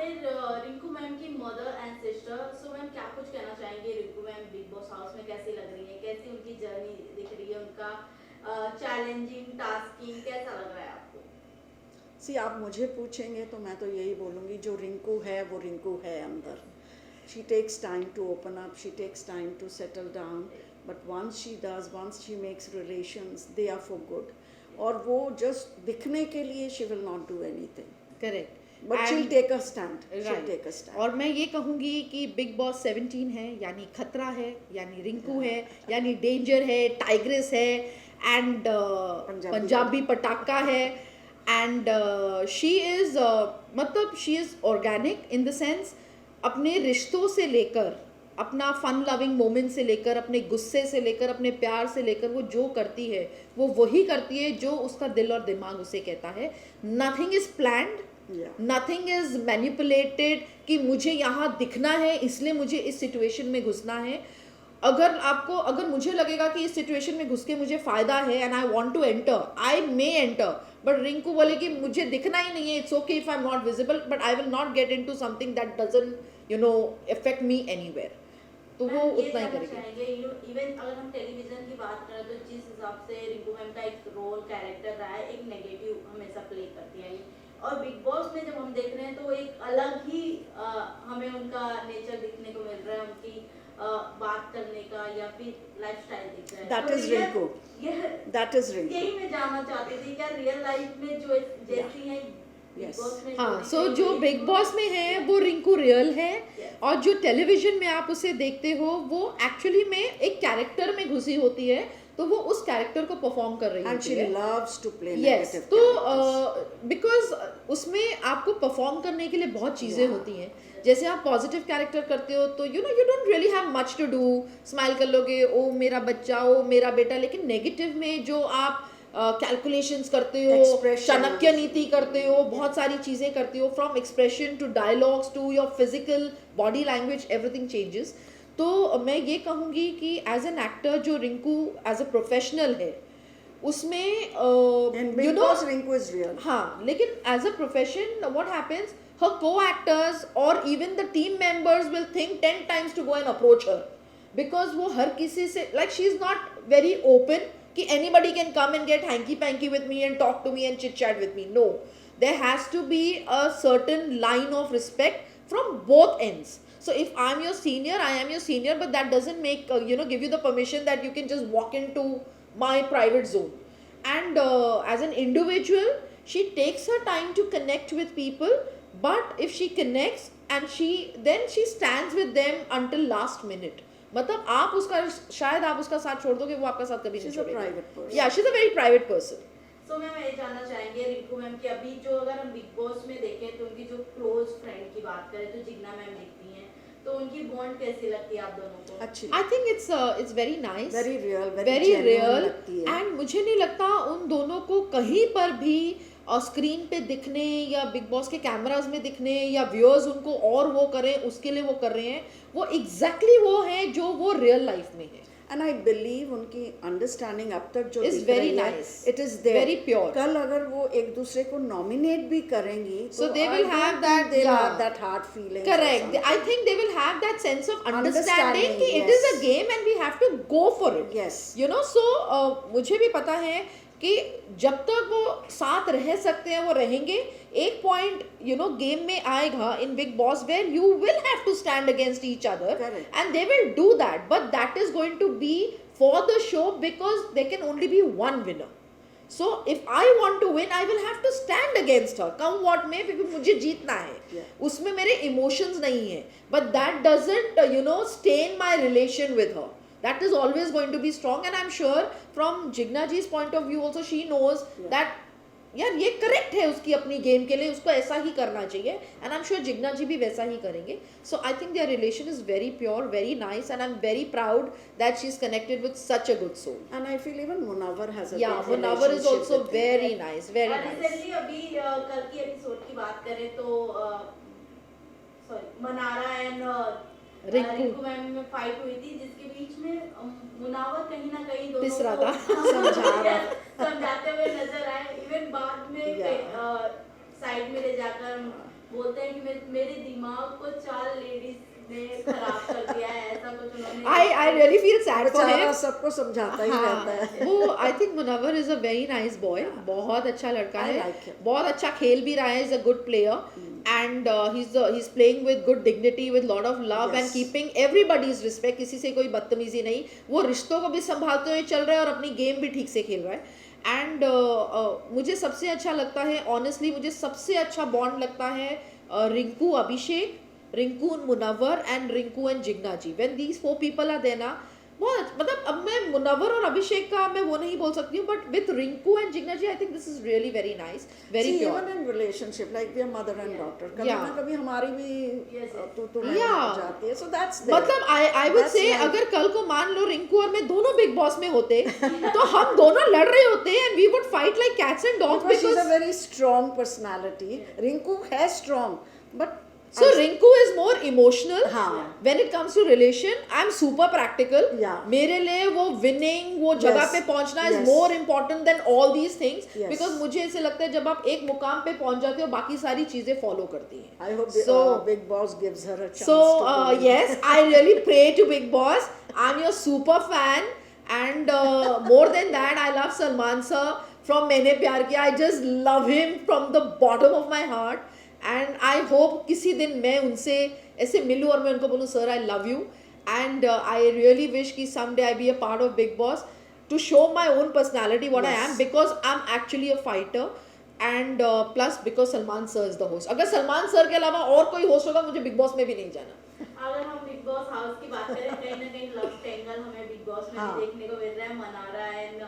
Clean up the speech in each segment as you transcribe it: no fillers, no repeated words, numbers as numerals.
फिर रिंकू मैम की mother and sister, so ma'am क्या कुछ कहना चाहेंगे Rinku ma'am big Boss house में कैसी लग रही है, कैसी उनकी जर्नी दिख रही है, उनका चैलेंजिंग टास्किंग कैसा लग रहा है आपको? सी आप मुझे पूछेंगे तो मैं तो यही बोलूँगी, जो रिंकू है वो रिंकू है अंदर. She takes time to open up, she takes time to settle down, but once she does, once she makes relations, they are for good. और वो जस्ट दिखने के लिए she will not do anything, correct. But she'll take a stand, she'll Right. Take a stand. और मैं ये कहूँगी कि बिग बॉस 17 है, यानी खतरा है, यानी रिंकू है, यानी डेंजर है, टाइग्रेस है, एंड पंजाबी पटाखा है, एंड शी इज़ मतलब she is organic in the sense, अपने रिश्तों से लेकर, अपना फन लविंग मोमेंट से लेकर, अपने गुस्से से लेकर, अपने प्यार से लेकर, वो जो करती है वो वही करती है जो उसका दिल और दिमाग उसे कहता है. Nothing is planned, nothing is manipulated कि मुझे यहाँ दिखना है इसलिए मुझे इस सिचुएशन में घुसना है. अगर मुझे लगेगा कि इस सिचुएशन में घुस के मुझे फायदा है and I want to enter, I may enter, but Rinku बोले कि मुझे दिखना ही नहीं है, it's okay if I am not visible, but I will not get into something that doesn't affect me anywhere. तो वो उतना ही करेगी. इवन अगर हम टेलीविजन की बात करें तो जिस हिसाब से रिंकू मैम का एक रोल कैरेक्टर रहा है, एक नेगेटिव हमेशा प्ले करती है, और बिग बॉस में जब हम देख रहे हैं तो एक अलग ही हमें उनका नेचर दिखने को मिल रहा है, उनकी बात करने का या फिर लाइफस्टाइल दिख रहा है. That is Rinku. That is Rinku. यही मैं जानना चाहती थी, क्या रियल लाइफ में जो जैसी है Yes. हाँ, सो जो बिग बॉस में है वो रिंकू रियल है, और जो टेलीविजन में आप उसे देखते हो वो एक्चुअली में एक कैरेक्टर में घुसी होती है, तो वो उस कैरेक्टर को परफॉर्म कर रही And she है. loves to play yes, negative तो characters. बिकॉज उसमें आपको परफॉर्म करने के लिए बहुत चीज़ें होती हैं. जैसे आप पॉजिटिव कैरेक्टर करते हो तो you don't really have much to do, smile कर लोगे, ओ मेरा बच्चा, ओ मेरा बेटा. लेकिन नेगेटिव में जो आप कैलकुलेशंस करते हो, Expressions. चाणक्य नीति करते हो, बहुत सारी चीज़ें करते हो, from expression to dialogues to your physical body language, everything changes. तो मैं ये कहूँगी कि एज एन एक्टर जो रिंकू एज अ प्रोफेशनल है उसमें And Big Boss Rinku is real. हाँ, लेकिन as a profession what happens, her co-actors or even the team members will think 10 times to go and approach her, because वो हर किसी से, like she is not very open कि anybody can come and get hanky panky with me and talk to me and chit chat with me. No, there has to be a certain line of respect from both ends. So if I'm your senior, I am your senior, but that doesn't make give you the permission that you can just walk into my private zone. And as an individual, she takes her time to connect with people, but if she connects and then she stands with them until last minute. मतलब आप उसका, शायद आप उसका साथ छोड़ दोगे, वो आपका साथ कभी नहीं She's a छोड़ेगी. private person. Yeah, she's a very private person. So ma'am ये जानना चाहेंगे रिंकू मैम की, अभी जो अगर हम बिग बॉस में देखें तो उनकी जो क्लोज फ्रेंड की बात करें तो जिग्ना मैम दिखती हैं, तो उनकी बॉन्ड कैसी लगती है आप दोनों को? अच्छी. I think it's very nice, Very real, very very genuine real, लगती है. and मुझे नहीं लगता उन दोनों को कहीं पर भी स्क्रीन पे दिखने या बिग बॉस के कैमराज में दिखने या व्यूअर्स उनको और वो करें उसके लिए वो कर रहे हैं. वो एग्जैक्टली वो है जो वो रियल लाइफ में है. And I believe उनकी अंडरस्टैंडिंग अब तक जो Is दिख very रही है, nice. it is there. Very pure. कल अगर वो एक दूसरे को नॉमिनेट भी करेंगी, So तो they will I don't have think that, they'll yeah. have that hard feeling. Correct. I think they will have that sense of understanding कि it is a yes. game and we have to go for it. Yes. So मुझे भी पता है कि जब तक वो साथ रह सकते हैं वो रहेंगे. एक पॉइंट गेम में आएगा in Bigg Boss where you will have to stand against each other, Correct. And they will do that, but that is going to be for the show because they can only be one winner. So if I want to win, I will have to stand against her, come what may, क्योंकि मुझे जीतना है. Yeah. उसमें मेरे emotions नहीं है, but that doesn't stain my relation with her. That is always going to be strong, and I'm sure from Jigna ji's point of view also, she knows that यार ये करेक्ट है उसकी अपनी game के लिए, उसको ऐसा ही करना चाहिए, and I am sure Jigna ji भी वैसा ही करेंगे. So I think their relation is very pure, very nice, and I am very proud that she is connected with such a good soul. And I feel even Munawar has a Yeah, good Munawar is relationship also with him. very nice, very nice. Recently अभी कल की episode की बात करें तो sorry Mannara and Rinku ma'am में fight हुई थी, जिसके बीच में मुनावर कहीं ना कहीं दोनों पिस रहा को था. समझाते हुए नजर आए. इवन बाद में साइड में ले जाकर बोलते हैं कि मेरे दिमाग को 4 लेडीज ने खराब कर दिया है, ऐसा कुछ उन्होंने I really feel sad for बेचारा him. सबको समझाता ही रहता है। हाँ, वो I think Munawar is a very nice boy, बहुत अच्छा लड़का I है, like him. बहुत अच्छा खेल भी रहा है, is a good player and he is playing with good dignity, with lot of love and Yes. Keeping everybody's respect, किसी से कोई बदतमीजी नहीं, वो रिश्तों को भी संभालते हुए चल रहा है और अपनी गेम भी ठीक से खेल रहा है। एंड मुझे सबसे अच्छा लगता है, ऑनेस्टली मुझे सबसे अच्छा बॉन्ड लगता है Rinku Abhishek, Rinku Munawar and Rinku and Jigna ji. When these 4 people are there ना, बहुत मतलब अब मैं मुनव्वर और अभिषेक का मैं वो नहीं बोल सकती हूँ, but with Rinku and Jigna ji I think this is really very nice, very See, pure. even in relationship, like we are mother and daughter, कभी Yeah. ना कभी हमारी भी Yes, yes. तू Yeah. हो जाती है, so that's there. मतलब आई वुड That's से life. अगर कल को मान लो रिंकू और मैं दोनों बिग बॉस में होते तो हम दोनों लड़ रहे होते and we would fight like cats and dogs Because she's a because very strong personality. Rinku है strong, but so Rinku is more emotional हाँ. when it comes to relation. I'm super practical. Yeah. मेरे लिए वो winning, वो जगह Yes. पे पहुंचना is Yes. more important than all these things. Yes. Because मुझे ऐसे लगता है जब आप एक मुकाम पे पहुंच जाते हो बाकी सारी चीजें फॉलो करती हैं. I hope So- Big Boss gives her a chance. So to win. yes, I really pray to Big Boss. I'm your super fan, and more than that, I love Salman sir from मैंने प्यार किया. I just love him from the bottom of my heart, and I hope किसी दिन मैं उनसे ऐसे मिलूं और मैं उनको बोलूं sir I love you, and I really wish कि someday I be a part of Big Boss to show my own personality what I Yes. am, because I'm actually a fighter. And plus because Salman sir is the host. अगर Salman sir के अलावा और कोई host होगा मुझे big boss में भी नहीं जाना. अगर हम बिग बॉस हाउस की बात करें, कहीं ना कहीं लव ट्रायंगल हमें बिग बॉस में हाँ. भी देखने को मिल रहा है. Mannara and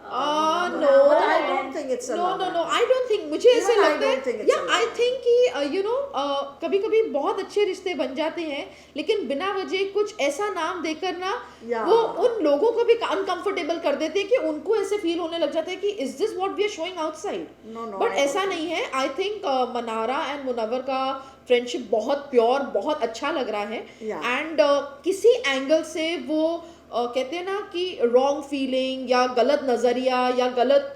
No, But I don't think it's a no, love no, no. affair. I don't think. मुझे ऐसे Even I लगता don't think है it's या a आई love थिंक कि कभी कभी बहुत अच्छे रिश्ते बन जाते हैं लेकिन बिना वजह कुछ ऐसा नाम देकर ना Yeah. वो उन लोगों को भी अनकंफर्टेबल कर देते हैं कि उनको ऐसे फील होने लग जाता है कि is this what we are showing outside. No, no, but I ऐसा don't नहीं है. I think Manara and Munawar का फ्रेंडशिप बहुत प्योर, बहुत अच्छा लग रहा है. Yeah. एंड किसी एंगल से वो कहते हैं ना कि रॉन्ग फीलिंग या गलत नज़रिया या गलत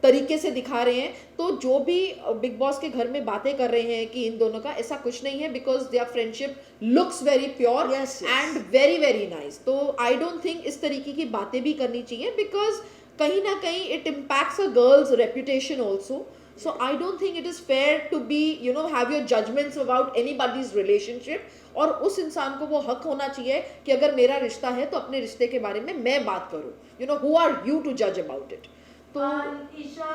तरीके से दिखा रहे हैं. तो जो भी बिग बॉस के घर में बातें कर रहे हैं कि इन दोनों का ऐसा कुछ नहीं है, because their friendship looks very pure Yes, yes. And very very nice. तो आई डोंट थिंक इस तरीके की बातें भी करनी चाहिए, बिकॉज कहीं ना कहीं it impacts a girls reputation also. So I don't think it is fair to be, have your judgments about anybody's relationship. और उस इंसान को वो हक होना चाहिए कि अगर मेरा रिश्ता है तो अपने रिश्ते के बारे में मैं बात करूं. Who are you to judge about it? तो Isha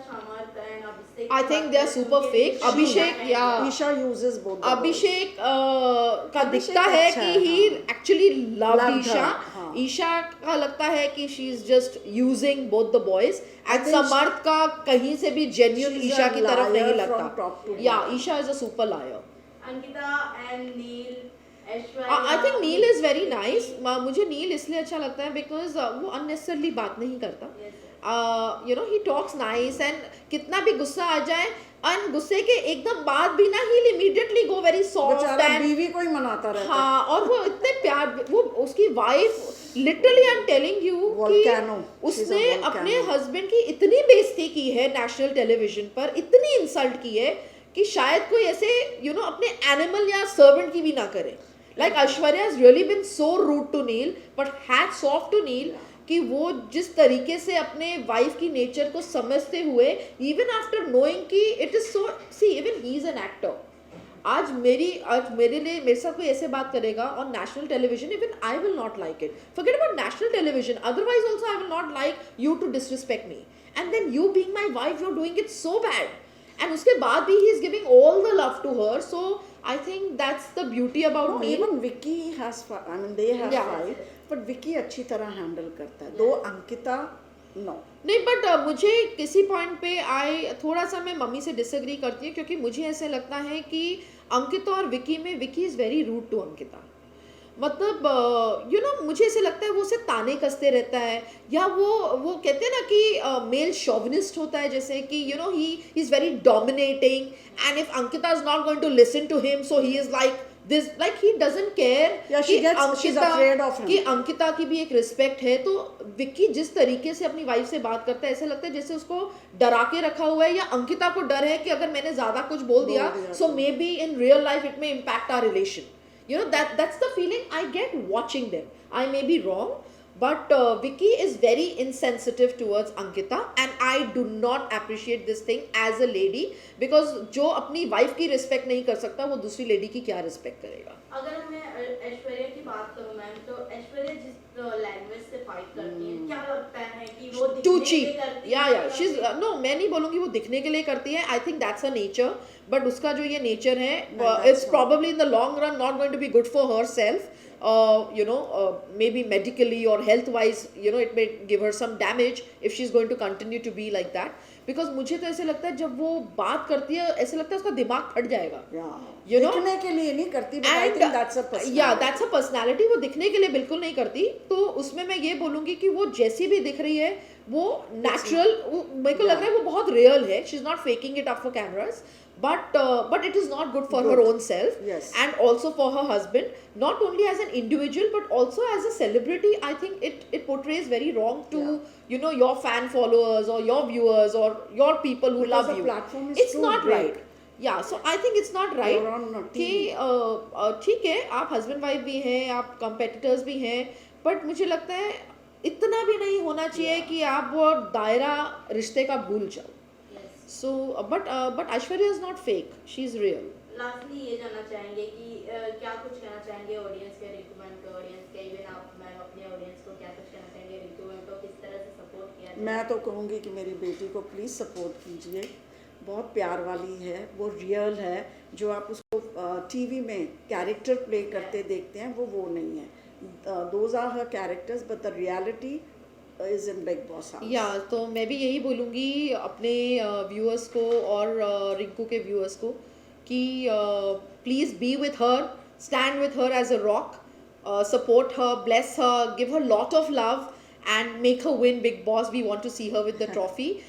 Shamat and Abhishek, I think they are super fake. Abhishek या Isha uses both. the अभिषेक का अभिषेक दिखता है अच्छा कि है, ही हाँ. Actually loved Loved Isha. her, हाँ. ईशा का लगता है कि she is just using both the boys. And think Samarth का कहीं से भी जेन्युइन she's ईशा a की तरफ नहीं liar from लगता. top to या bottom. Isha is a super liar. Ankita and Neil, Aishwarya. I think Neil is very nice. मुझे नील इसलिए अच्छा लगता है बिकॉज वो अननेसेसरली बात नहीं करता. ही टॉक्स नाइस एंड कितना भी गुस्सा आ जाए और गुस्से के एकदम बाद भी ना ही इमीडिएटली गो वेरी सॉफ्ट बेचारा एंड बीवी को ही मनाता रहता है. हाँ. और वो इतने प्यार, वो उसकी wife literally I am telling you कि Volcano. She's a उसने volcano. अपने हस्बैंड की इतनी बेइज्जती की है नेशनल टेलीविजन पर, इतनी इंसल्ट की है कि शायद कोई ऐसे अपने एनिमल या सर्वेंट की भी ना करे. Like Aishwarya has really been so rude to Neel, but hats off to Neel कि वो जिस तरीके से अपने वाइफ की नेचर को समझते हुए, इवन आफ्टर नोइंग कि it is so, see even he is an actor. आज मेरे लिए मेरे साथ कोई ऐसे बात करेगा on national television, even I will not like it. Forget about national television, otherwise also I will not like you to disrespect me. And then you being my wife, you are doing it so bad. And उसके बाद भी he is giving all the love to her. So I think that's the beauty about No, me. even Vicky has, they have Yeah. fight, but Vicky अच्छी तरह handle करता है. दो Ankita no. नहीं, but मुझे किसी पॉइंट पे थोड़ा सा मैं मम्मी से डिसएग्री करती हूँ, क्योंकि मुझे ऐसे लगता है कि अंकिता और विकी में Vicky is very rude to Ankita. मतलब मुझे ऐसे लगता है वो उसे ताने कसते रहता है, या वो कहते हैं ना कि मेल शोविनिस्ट होता है, जैसे कि he is very dominating, and if Ankita is not going to listen to him, so he is like this like he doesn't care Yeah, she's afraid of him. कि अंकिता की भी एक रिस्पेक्ट है, तो विक्की जिस तरीके से अपनी वाइफ से बात करता है ऐसा लगता है जैसे उसको डरा के रखा हुआ है, या अंकिता को डर है कि अगर मैंने ज्यादा कुछ बोल दिया so maybe in real life it may impact our relation. You know, that's the feeling I get watching them. I may be wrong, but Vicky is very insensitive towards Ankita, and I do not appreciate this thing as a lady, because जो अपनी wife की respect नहीं कर सकता वो दूसरी lady की क्या respect करेगा. अगर मैं ऐश्वर्या की बात करूं मैम, तो ऐश्वर्या जिस लैंग्वेज से फाइट करती है, क्या लगता है कि वो Too दिखने के लिए cheap. करती Yeah, है yeah. या She's फिर- no, मैं नहीं बोलूँगी वो दिखने के लिए करती है. I think that's her nature. But उसका जो ये nature है, that's it's probably in the long run not going to be good for herself. You know, maybe medically or health wise, you know, it may give her some damage if she's going to continue to be like that. Because मुझे तो ऐसे लगता है जब वो बात करती है ऐसे लगता है उसका दिमाग फट जाएगा. You know? दिखने के लिए नहीं करती, but I think that's a personality. Yeah, that's a personality. वो दिखने के लिए बिल्कुल नहीं करती. तो उसमें मैं ये बोलूँगी कि वो जैसी भी दिख रही है वो natural, मेरे को लग रहा है वो बहुत real है. She's not faking it up for cameras. But it is not good for her own self, Yes. and also for her husband, not only as an individual but also as a celebrity. I think it portrays very wrong to you know, your fan followers or your viewers or your people who Because love the you. platform is It's too not big. right. Yeah, so I think it's not right You're on कि ठीक है आप husband wife भी हैं, आप competitors भी हैं, but मुझे लगता है इतना भी नहीं होना चाहिए कि आप वो दायरा रिश्ते का भूल जाओ. Yes. So, but Aishwarya is not fake. She's real. Lastly ये जानना चाहेंगे कि क्या कुछ कहना चाहेंगे ऑडियंस के, रिंकू मैम के ऑडियंस के, इवन आप मैम अपने ऑडियंस को क्या कुछ कहना चाहेंगे, रिंकू मैम को किस तरह से सपोर्ट किया जाए? मैं तो कहूँगी कि मेरी बेटी को प्लीज़ सपोर्ट कीजिए. बहुत प्यार वाली है, वो रियल है. जो आप उसको टीवी में कैरेक्टर प्ले करते देखते हैं वो नहीं है. Those are her characters, but the reality is in Bigg Boss house. या तो मैं भी यही बोलूँगी अपने व्यूअर्स को और रिंकू के व्यूअर्स को कि please be with her, stand with her as a rock, support her, bless her, give her lot of love and make her win Big Boss. We want to see her with the trophy.